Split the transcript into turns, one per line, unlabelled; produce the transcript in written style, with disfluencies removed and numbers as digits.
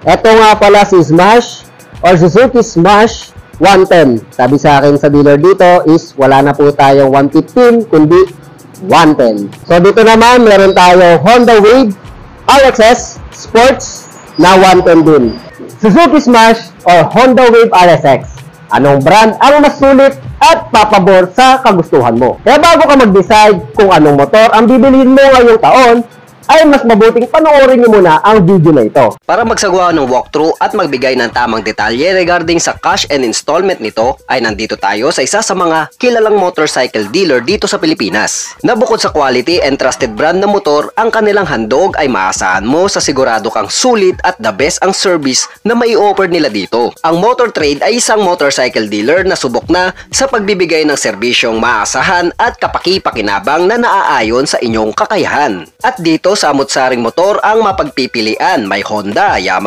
Ito nga pala si Smash or Suzuki Smash 110. Sabi sa akin sa dealer dito is wala na po tayong 115 kundi 110. So dito naman meron tayo Honda Wave RXS Sports na 110 din. Suzuki Smash or Honda Wave RSX. Anong brand ang mas sulit at papabor sa kagustuhan mo? Kaya bago ka mag-decide kung anong motor ang bibilihin mo ngayong taon, ay mas mabuting panoorin niyo muna ang video na ito.
Para magsagawa ng walkthrough at magbigay ng tamang detalye regarding sa cash and installment nito, ay nandito tayo sa isa sa mga kilalang motorcycle dealer dito sa Pilipinas. Na bukod sa quality and trusted brand na motor, ang kanilang handog ay maasahan mo sa sigurado kang sulit at the best ang service na mai-offer nila dito. Ang Motor Trade ay isang motorcycle dealer na subok na sa pagbibigay ng serbisyong maasahan at kapaki-pakinabang na naaayon sa inyong kakayahan. At dito sa samut-saring motor ang mapagpipilian. May Honda, Yamaha,